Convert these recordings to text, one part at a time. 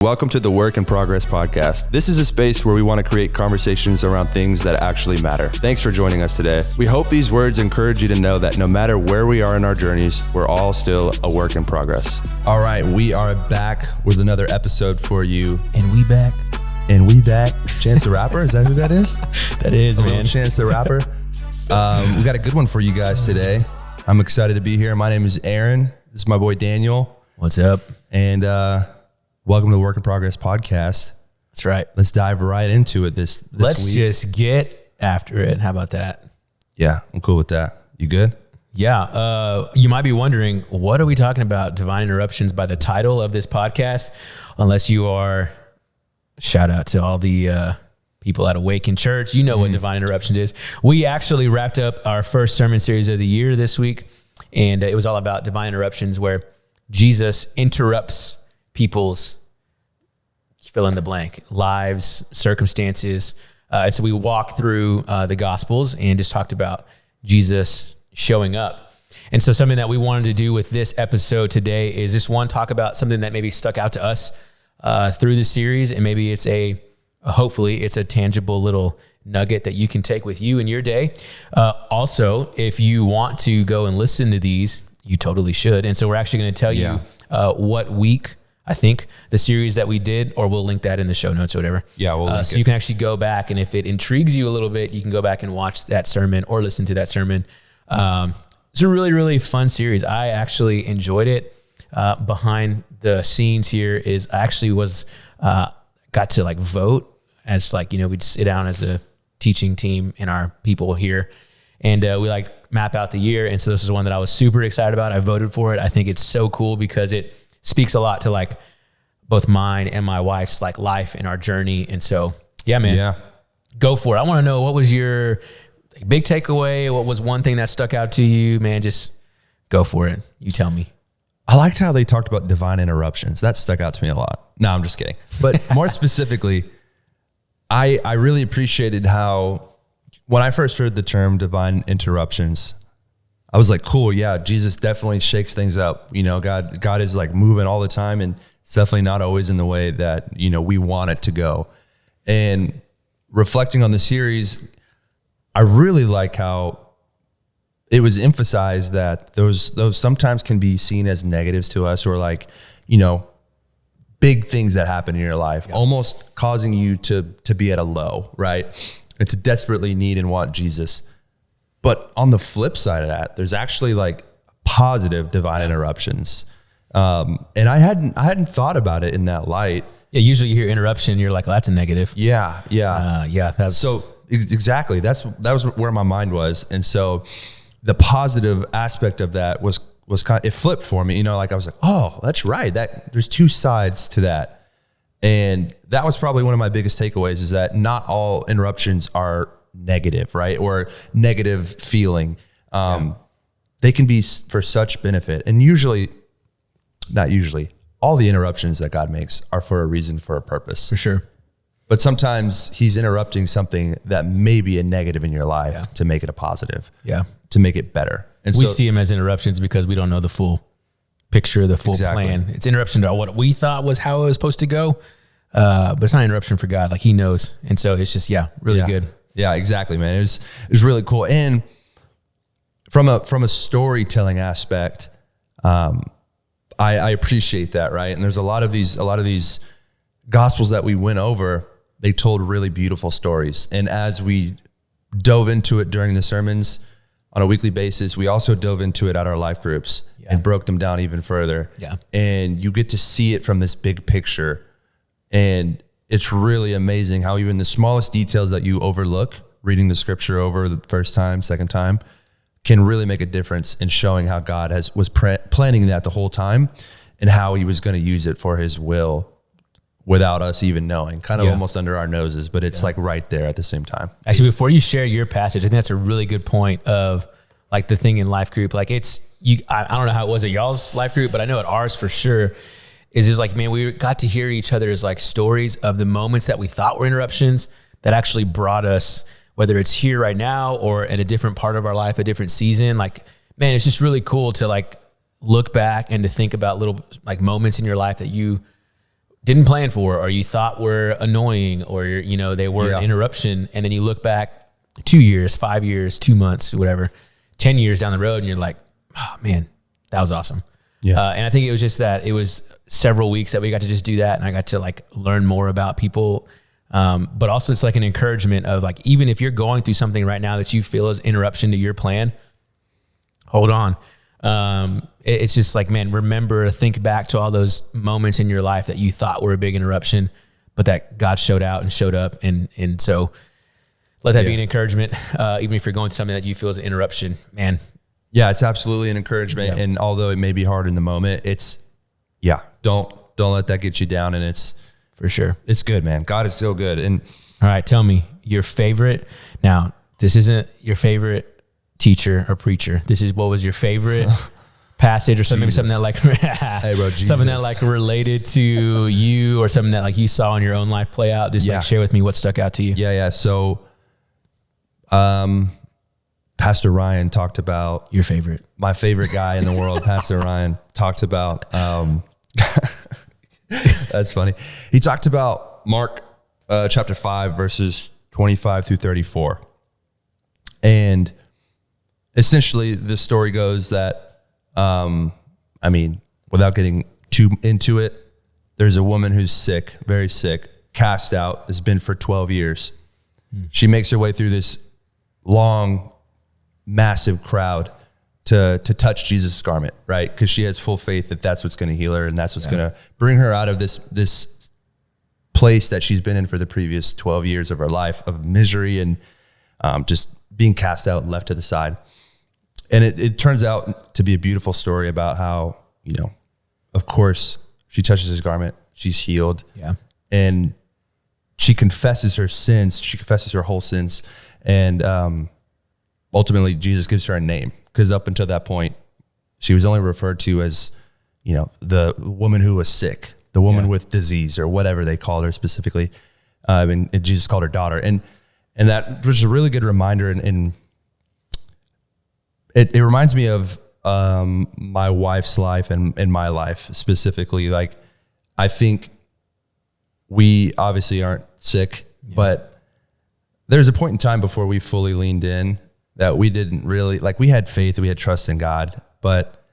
Welcome to the Work in Progress podcast. This is a space where we want to create conversations around things that actually matter. Thanks for joining us today. We hope these words encourage you to know that no matter where we are in our journeys, we're all still a work in progress. All right, we are back with another episode for you. And we back. Chance the Rapper, is that who that is? That is, man. Chance the Rapper. We got a good one for you guys today. I'm excited to be here. My name is Aaron. This is my boy Daniel. What's up? And welcome to the Work in Progress podcast. That's right. Let's dive right into it this Let's week. just get after it. How about that? Yeah, I'm cool with that. You good? Yeah. You might be wondering, what are we talking about? Divine interruptions by the title of this podcast. Unless you are, shout out to all the people at Awaken Church. You know what divine interruptions is. We actually wrapped up our first sermon series of the year this week, and it was all about divine interruptions, where Jesus interrupts people's fill in the blank lives, circumstances. And so we walked through the Gospels and just talked about Jesus showing up. And so something that we wanted to do with this episode today is just talk about something that maybe stuck out to us through the series. And maybe it's hopefully it's a tangible little nugget that you can take with you in your day. Also, if you want to go and listen to these, you totally should. And so we're actually going to tell you what week, I think, the series that we did, or we'll link that in the show notes or whatever. Yeah, we'll link so you can actually go back, and if it intrigues you a little bit, you can go back and watch that sermon or listen to that sermon. It's a really, really fun series. I actually enjoyed it. Behind the scenes here is I actually got to vote as we'd sit down as a teaching team and our people here, and we map out the year. And so this is one that I was super excited about. I voted for it. I think it's so cool because it speaks a lot to both mine and my wife's life and our journey. And so, yeah, man, go for it. I want to know, what was your big takeaway? What was one thing that stuck out to you, man? Just go for it. You tell me. I liked how they talked about divine interruptions. That stuck out to me a lot. No, I'm just kidding. But more specifically, I really appreciated how when I first heard the term divine interruptions, I was like, cool, yeah, Jesus definitely shakes things up. God is moving all the time, and it's definitely not always in the way that, we want it to go. And reflecting on the series, I really like how it was emphasized that those sometimes can be seen as negatives to us, or big things that happen in your life, almost causing you to be at a low, right? And to desperately need and want Jesus. But on the flip side of that, there's actually positive divine interruptions. And I hadn't thought about it in that light. Yeah. Usually you hear interruption, you're like, well, that's a negative. Yeah. So exactly. That was where my mind was. And so the positive aspect of that was it flipped for me, I was like, oh, that's right. There's two sides to that. And that was probably one of my biggest takeaways, is that not all interruptions are negative, right? Or negative feeling. They can be for such benefit. And not usually, all the interruptions that God makes are for a reason, for a purpose. For sure. But sometimes he's interrupting something that may be a negative in your life to make it a positive. Yeah. To make it better. And we see them as interruptions because we don't know the full picture, the full plan. It's interruption to what we thought was how it was supposed to go. But it's not an interruption for God. He knows. And so it's just, really good. Yeah, exactly, man. It was really cool. And from a storytelling aspect, I appreciate that, right? And there's a lot of these gospels that we went over, they told really beautiful stories. And as we dove into it during the sermons on a weekly basis, we also dove into it at our life groups and broke them down even further. Yeah. And you get to see it from this big picture. And it's really amazing how even the smallest details that you overlook reading the scripture over the first time, second time, can really make a difference in showing how God was planning that the whole time, and how he was going to use it for his will without us even knowing, kind of almost under our noses, but it's right there at the same time. Actually, before you share your passage, I think that's a really good point of the thing in life group. I don't know how it was at y'all's life group, but I know at ours for sure, is it was man, we got to hear each other's stories of the moments that we thought were interruptions that actually brought us, whether it's here right now or at a different part of our life, a different season. Man, it's just really cool to look back and to think about little moments in your life that you didn't plan for, or you thought were annoying, or, you know, they were an interruption. And then you look back 2 years, 5 years, 2 months, whatever, 10 years down the road, and you're like, oh man, that was awesome. Yeah. And I think it was just that it was several weeks that we got to just do that. And I got to like learn more about people. But also it's like an encouragement of like, even if you're going through something right now that you feel is interruption to your plan, hold on. It's just like, man, remember, think back to all those moments in your life that you thought were a big interruption, but that God showed out and showed up. And so let that be an encouragement. Even if you're going through something that you feel is an interruption, man. Yeah, it's absolutely an encouragement. Yeah. And although it may be hard in the moment, don't let that get you down. And it's for sure. It's good, man. God is still good. And all right, tell me your favorite. Now, this isn't your favorite teacher or preacher. This is, what was your favorite passage or something, maybe something that like, hey bro, something that like related to you, or something that like you saw in your own life play out. Just like share with me what stuck out to you. Yeah. So, Pastor Ryan talked about your favorite, my favorite guy in the world. Pastor Ryan talked about, that's funny. He talked about Mark, chapter 5, verses 25 through 34. And essentially the story goes that, without getting too into it, there's a woman who's sick, very sick, cast out, has been for 12 years. She makes her way through this long, massive crowd to touch Jesus' garment, right? Because she has full faith that that's what's going to heal her, and that's what's going to bring her out of this place that she's been in for the previous 12 years of her life of misery and just being cast out and left to the side. And it turns out to be a beautiful story about how, you know, of course, she touches his garment, she's healed. Yeah. And she confesses her sins, she confesses her whole sins, and ultimately Jesus gives her a name, because up until that point, she was only referred to as, you know, the woman who was sick, the woman with disease, or whatever they called her specifically. And Jesus called her daughter. And that was a really good reminder. And it reminds me of my wife's life and my life specifically. Like, I think we obviously aren't sick, but there's a point in time before we fully leaned in that we didn't really, like, we had faith, we had trust in God, but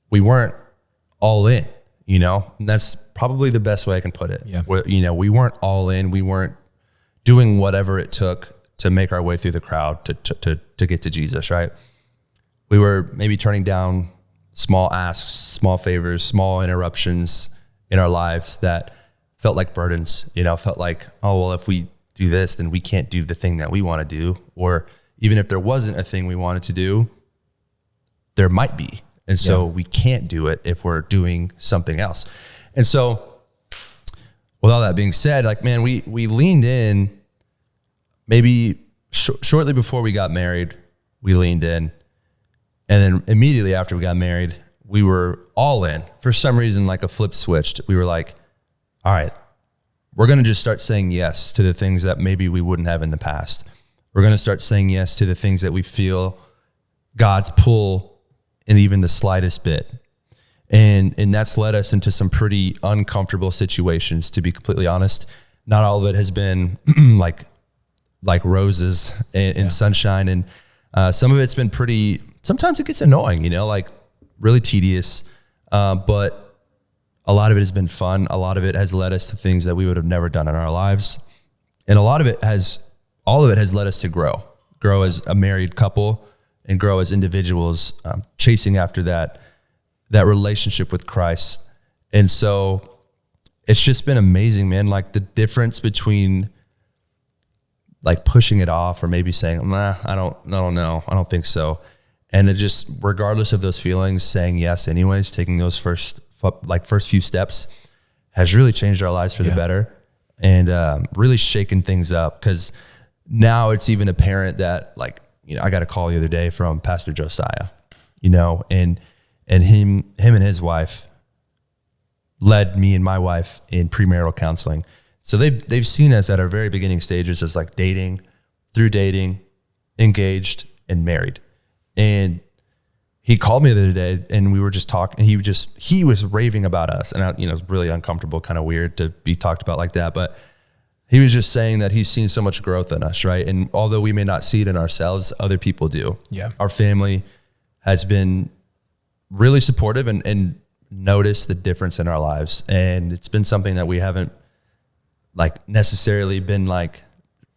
we weren't all in, you know, and that's probably the best way I can put it. Yeah. You know, we weren't all in, we weren't doing whatever it took to make our way through the crowd to get to Jesus, right? We were maybe turning down small asks, small favors, small interruptions in our lives that felt like burdens, you know, felt like, oh, well, if we do this, then we can't do the thing that we want to do. Or even if there wasn't a thing we wanted to do, there might be. And so we can't do it if we're doing something else. And so with all that being said, like, man, we leaned in maybe shortly before we got married, we leaned in. And then immediately after we got married, we were all in. For some reason, like a flip switched. We were like, all right, we're going to just start saying yes to the things that maybe we wouldn't have in the past. We're going to start saying yes to the things that we feel God's pull in even the slightest bit. And that's led us into some pretty uncomfortable situations, to be completely honest. Not all of it has been like roses and sunshine. And some of it's been pretty, sometimes it gets annoying, you know, like really tedious. But a lot of it has been fun. A lot of it has led us to things that we would have never done in our lives. And all of it has led us to grow as a married couple and grow as individuals, chasing after that relationship with Christ. And so it's just been amazing, man. Like, the difference between like pushing it off or maybe saying, nah, I don't know. I don't think so. And it just, regardless of those feelings, saying yes anyways, taking those first few steps has really changed our lives for the better, and really shaken things up. Because now it's even apparent that, like, you know, I got a call the other day from Pastor Josiah, you know, and him and his wife led me and my wife in premarital counseling. So they've seen us at our very beginning stages as like dating, engaged, and married. And he called me the other day and we were just talking. He was raving about us, and it was really uncomfortable, kind of weird to be talked about like that. But he was just saying that he's seen so much growth in us, right? And although we may not see it in ourselves, other people do. Yeah. Our family has been really supportive and noticed the difference in our lives. And it's been something that we haven't like necessarily been like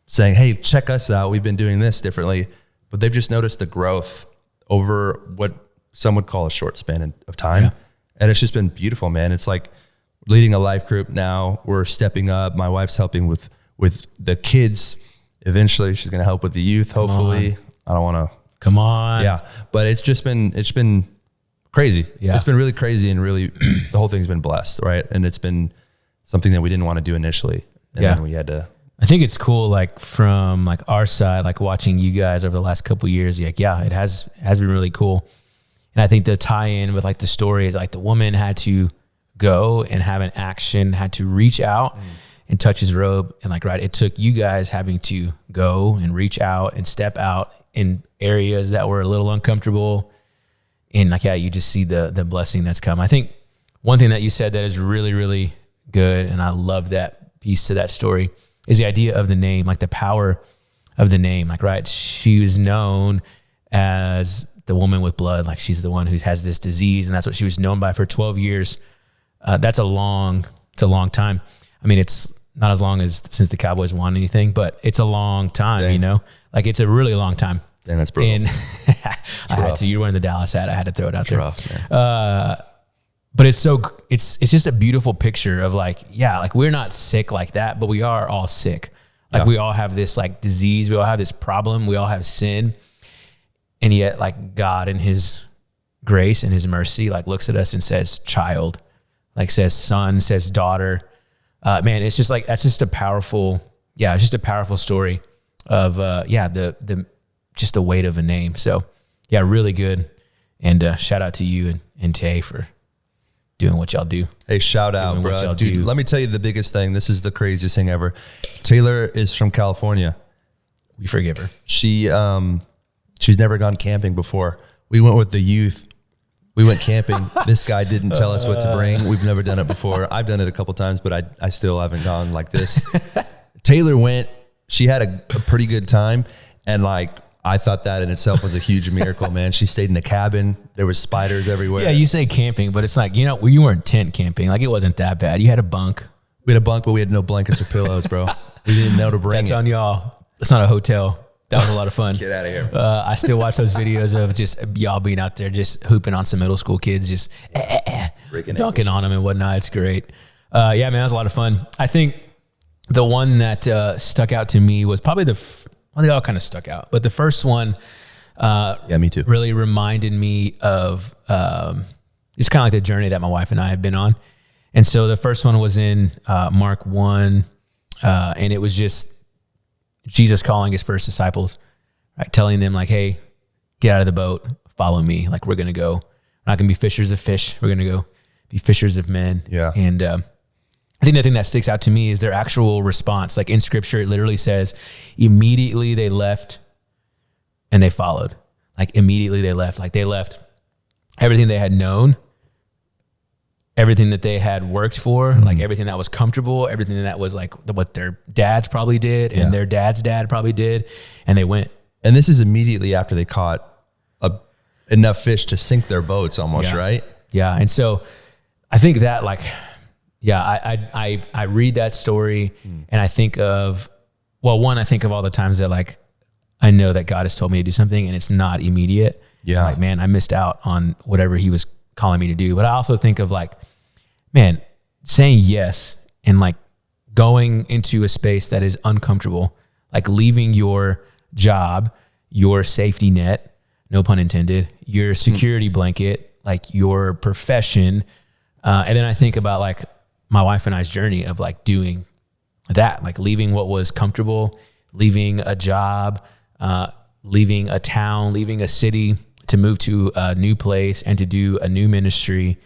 saying, hey, check us out, we've been doing this differently. But they've just noticed the growth over what some would call a short span of time. Yeah. And it's just been beautiful, man. It's like leading a life group now. We're stepping up. My wife's helping with the kids. Eventually she's going to help with the youth. Hopefully. I don't want to. Come on. Yeah. But it's been crazy. Yeah. It's been really crazy, and really the whole thing's been blessed. Right. And it's been something that we didn't want to do initially. And then we had to. I think it's cool, like from like our side, like watching you guys over the last couple of years, like, yeah, it has been really cool. And I think the tie in with like the story is like the woman had to go and have an action, had to reach out and touch his robe. And like, right, it took you guys having to go and reach out and step out in areas that were a little uncomfortable. And like, yeah, you just see the blessing that's come. I think one thing that you said that is really, really good, and I love that piece to that story, is the idea of the name, like the power of the name. Like, right, she was known as the woman with blood. Like, she's the one who has this disease, and that's what she was known by for 12 years. It's a long time. I mean, it's not as long as since the Cowboys won anything, but it's a long time. Dang. You know, like it's a really long time. And that's brutal. And I had to. You're wearing the Dallas hat. I had to throw it out there. Rough, man. But it's just a beautiful picture of like, yeah, like we're not sick like that, but we are all sick. Like we all have this like disease. We all have this problem. We all have sin. And yet like God in his grace and his mercy, like looks at us and says, child, like says son, says daughter. Man, it's just like, that's just a powerful, it's just a powerful story of, just the weight of a name. So yeah, really good. And shout out to you and Tay for doing what y'all do. Hey, shout out, bro. Dude, let me tell you the biggest thing. This is the craziest thing ever. Taylor is from California. We forgive her. She's never gone camping before. We went with the youth. We went camping. This guy didn't tell us what to bring. We've never done it before. I've done it a couple times, but I still haven't gone like this. Taylor went. She had a pretty good time. And like, I thought that in itself was a huge miracle, man. She stayed in a cabin. There was spiders everywhere. Yeah, you say camping, but it's like, you weren't tent camping. Like, it wasn't that bad. You had a bunk. We had a bunk, but we had no blankets or pillows, bro. We didn't know to bring That's on y'all. It's not a hotel. That was a lot of fun. Get out of here. I still watch those videos of just y'all being out there just hooping on some middle school kids, just dunking on them and whatnot. It's great. Yeah, man, that was a lot of fun. I think the one that stuck out to me was probably they all kind of stuck out, but the first one, me too, really reminded me of it's kind of like the journey that my wife and I have been on. And so the first one was in Mark 1, and it was just Jesus calling his first disciples, right? Telling them like, hey, get out of the boat, follow me. Like, we're going to go. We're not going to be fishers of fish. We're going to go be fishers of men. Yeah. And I think the thing that sticks out to me is their actual response. Like in scripture, it literally says, immediately they left and they followed. Like immediately they left. Like they left everything they had known, everything that they had worked for, like everything that was comfortable, everything that was like what their dads probably did and their dad's dad probably did. And they went. And this is immediately after they caught enough fish to sink their boats almost, right? Yeah. And so I think that like, I read that story and I think of, I think of all the times that like, I know that God has told me to do something and it's not immediate. Yeah. Like, man, I missed out on whatever he was calling me to do. But I also think of like, man, saying yes and like going into a space that is uncomfortable, like leaving your job, your safety net, no pun intended, your security blanket, like your profession. And then I think about like my wife and I's journey of like doing that, like leaving what was comfortable, leaving a job, leaving a town, leaving a city to move to a new place and to do a new ministry.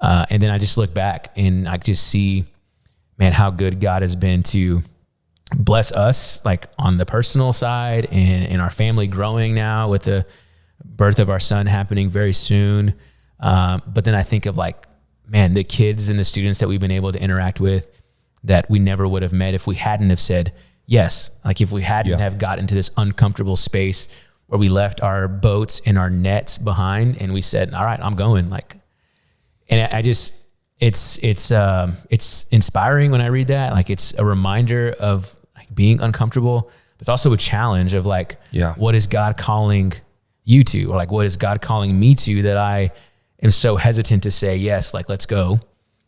And then I just look back and I just see, man, how good God has been to bless us, like on the personal side and our family growing now with a birth of our son happening very soon. But then I think of like, man, the kids and the students that we've been able to interact with that we never would have met if we hadn't have said yes. Like if we hadn't have got into this uncomfortable space where we left our boats and our nets behind and we said, all right, I'm going. Like, and I just, it's inspiring when I read that. Like it's a reminder of like being uncomfortable, but it's also a challenge of like, what is God calling you to, or like, what is God calling me to that I am so hesitant to say yes, like, let's go.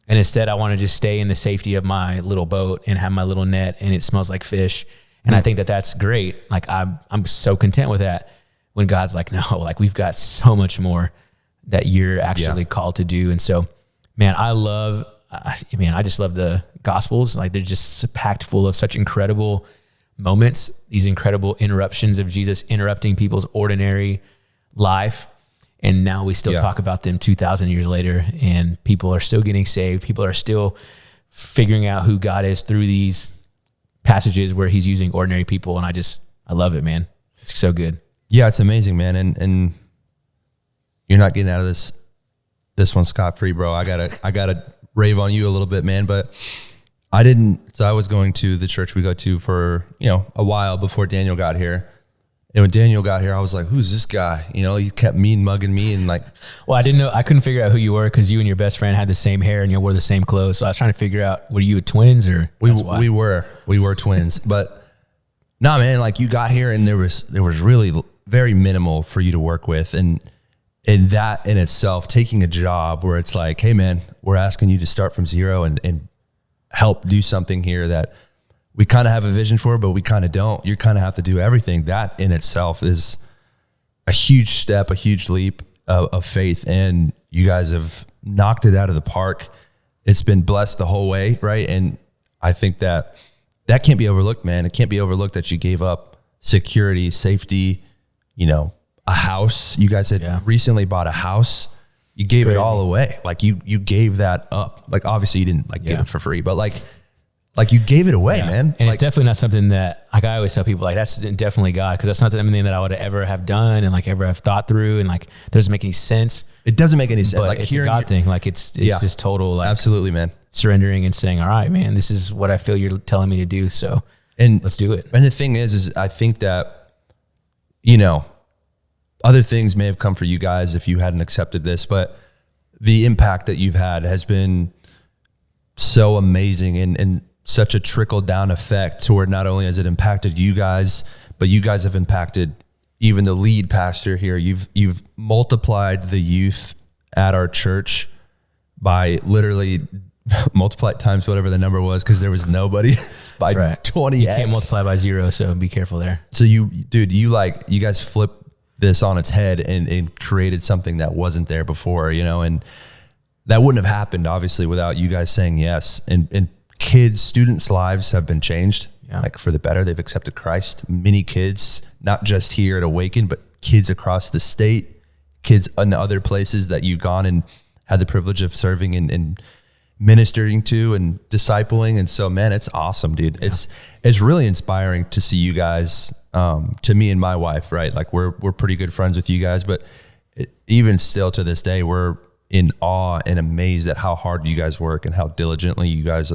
And instead I want to just stay in the safety of my little boat and have my little net and it smells like fish. And I think that that's great. Like I'm so content with that when God's like, no, like we've got so much more that you're actually called to do. And so, man, I just love the Gospels. Like they're just packed full of such incredible moments, these incredible interruptions of Jesus interrupting people's ordinary life. And now we still talk about them 2,000 years later, and people are still getting saved. People are still figuring out who God is through these passages where he's using ordinary people. And I love it, man. It's so good. Yeah, it's amazing, man. And you're not getting out of this one scot-free, bro. I gotta rave on you a little bit, man. But so I was going to the church we go to for, a while before Daniel got here. And when Daniel got here, I was like, who's this guy? He kept mugging me and like. Well, I didn't know. I couldn't figure out who you were because you and your best friend had the same hair and you wore the same clothes. So I was trying to figure out, were you twins or? We were twins. But nah, man, like you got here and there was really very minimal for you to work with. And that in itself, taking a job where it's like, hey man, we're asking you to start from zero and help do something here that we kind of have a vision for, but we kind of don't. You kind of have to do everything. That in itself is a huge step, a huge leap of faith. And you guys have knocked it out of the park. It's been blessed the whole way, right? And I think that can't be overlooked, man. It can't be overlooked that you gave up security, safety, a house. You guys had recently bought a house. You gave it all away. Like you gave that up. Like obviously you didn't give it for free, but like you gave it away, man. And it's definitely not something that, like I always tell people, like that's definitely God, because that's not something that I would ever have done and like ever have thought through, and like it doesn't make any sense. It doesn't make any sense. But like it's a God thing. Like it's just total, like absolutely, man. Surrendering and saying, all right, man, this is what I feel you're telling me to do. So let's do it. And the thing is I think that, other things may have come for you guys if you hadn't accepted this, but the impact that you've had has been so amazing and such a trickle down effect toward not only has it impacted you guys, but you guys have impacted even the lead pastor here. You've multiplied the youth at our church by literally multiplied times whatever the number was, because there was nobody by 20. You can't multiply by 0, so be careful there. So you guys flipped this on its head and created something that wasn't there before, and that wouldn't have happened obviously without you guys saying yes. And students' lives have been changed, like for the better. They've accepted Christ. Many kids, not just here at Awaken, but kids across the state, kids in other places that you've gone and had the privilege of serving and ministering to and discipling. And so, man, it's awesome, dude. Yeah. It's really inspiring to see you guys, to me and my wife, right? Like we're pretty good friends with you guys, but even still to this day, we're in awe and amazed at how hard you guys work and how diligently you guys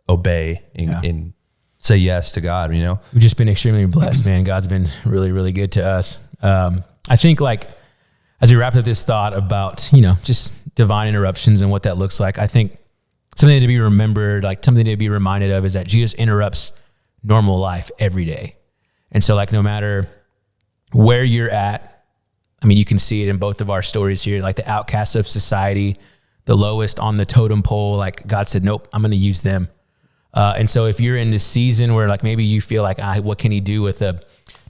obey and say yes to God, We've just been extremely blessed, man. God's been really, really good to us. I think like, as we wrap up this thought about, just divine interruptions and what that looks like, I think something to be remembered, like something to be reminded of, is that Jesus interrupts normal life every day. And so like, no matter where you're at, you can see it in both of our stories here, like the outcasts of society, the lowest on the totem pole, like God said, nope, I'm going to use them. And so if you're in this season where like, maybe you feel like, what can he do with a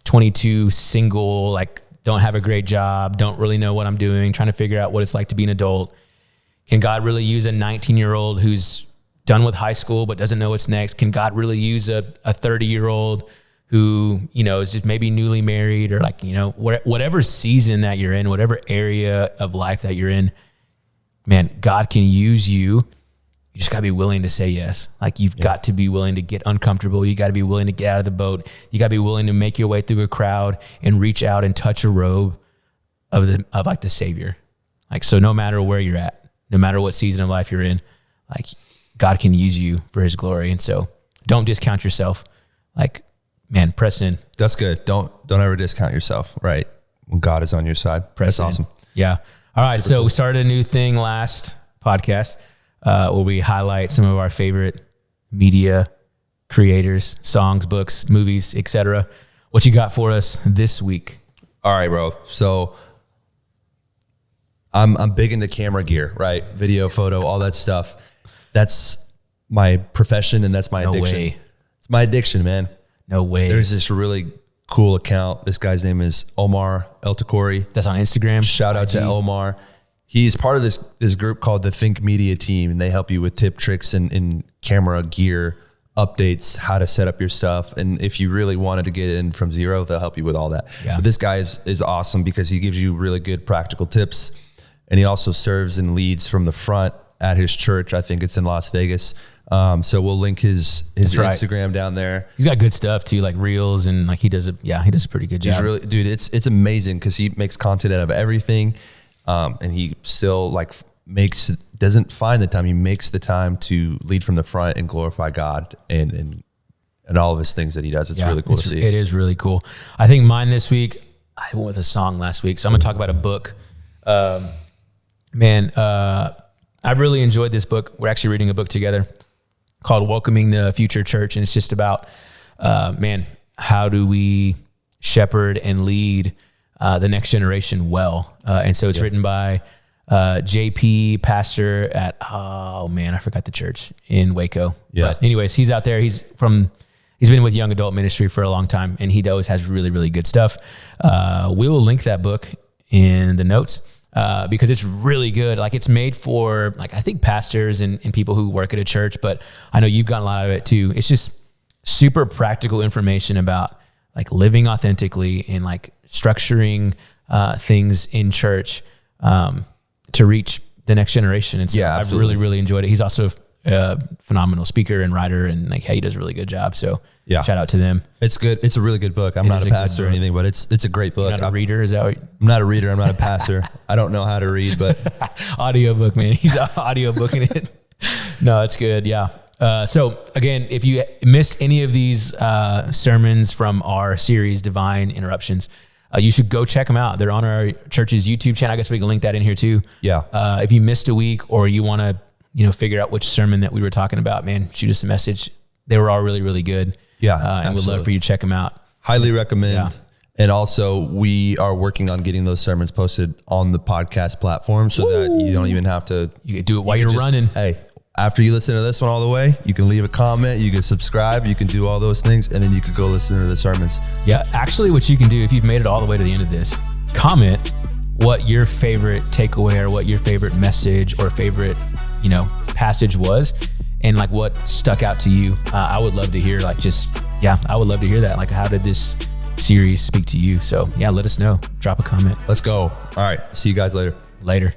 22 single, like don't have a great job, don't really know what I'm doing, trying to figure out what it's like to be an adult. Can God really use a 19-year-old who's done with high school but doesn't know what's next? Can God really use a 30-year-old who, is just maybe newly married, or like, whatever season that you're in, whatever area of life that you're in, man, God can use you. You just got to be willing to say yes. Like you've got to be willing to get uncomfortable. You got to be willing to get out of the boat. You got to be willing to make your way through a crowd and reach out and touch a robe of like the Savior. Like, so no matter where you're at, no matter what season of life you're in, like God can use you for his glory. And so don't discount yourself. Like, man, press in. That's good. Don't ever discount yourself, right? When God is on your side. Press That's in. awesome. Yeah. All right. So we started a new thing last podcast where we highlight some of our favorite media creators, songs, books, movies, etc. What you got for us this week? All right, bro. So I'm big into camera gear, right? Video, photo, all that stuff. That's my profession and that's my addiction. Way. It's my addiction, man. No way. There's this really cool account. This guy's name is Omar Eltakori. That's on Instagram. Shout out to Omar. He's part of this group called the Think Media team, and they help you with tip, tricks, and camera gear updates, how to set up your stuff. And if you really wanted to get in from zero, they'll help you with all that. Yeah. But this guy is awesome because he gives you really good practical tips. And he also serves and leads from the front at his church. I think it's in Las Vegas. So we'll link his Instagram down there. He's got good stuff too, like reels, and like he does a pretty good job. He's really, dude, it's amazing because he makes content out of everything. And he still doesn't find the time. He makes the time to lead from the front and glorify God and all of his things that he does. It's really cool to see. It is really cool. I think mine this week, I went with a song last week. So I'm going to talk about a book. I've really enjoyed this book. We're actually reading a book together called Welcoming the Future Church. And it's just about, how do we shepherd and lead the next generation well? And so it's written by JP, pastor at, I forgot the church in Waco. Yeah. But anyways, he's out there. He's been with young adult ministry for a long time, and he always has really, really good stuff. We will link that book in the notes because it's really good. Like, it's made for, like, I think pastors and people who work at a church, but I know you've gotten a lot of it too. It's just super practical information about like living authentically and like structuring things in church to reach the next generation. And so I've really, really enjoyed it. He's also a phenomenal speaker and writer, and like, he does a really good job. So shout out to them. It's good. It's a really good book. I'm not a pastor or anything, but it's a great book. You're not a reader? Is that what I'm not a reader. I'm not a pastor. I don't know how to read, but audiobook, man. He's audiobooking it. No, it's good. Yeah. So again, if you missed any of these sermons from our series, Divine Interruptions, you should go check them out. They're on our church's YouTube channel. I guess we can link that in here too. Yeah. If you missed a week or you want to, figure out which sermon that we were talking about, man, shoot us a message. They were all really, really good. Yeah. And we'd love for you to check them out. Highly recommend. Yeah. And also, we are working on getting those sermons posted on the podcast platform so that you don't even have to. You can do it while you're running. Hey, after you listen to this one all the way, you can leave a comment, you can subscribe, you can do all those things, and then you could go listen to the sermons. Yeah, actually what you can do, if you've made it all the way to the end of this, comment what your favorite takeaway or what your favorite message or favorite, passage was, and like what stuck out to you. I would love to hear I would love to hear that. Like, how did this series speak to you? So yeah, let us know. Drop a comment. Let's go. All right. See you guys later. Later.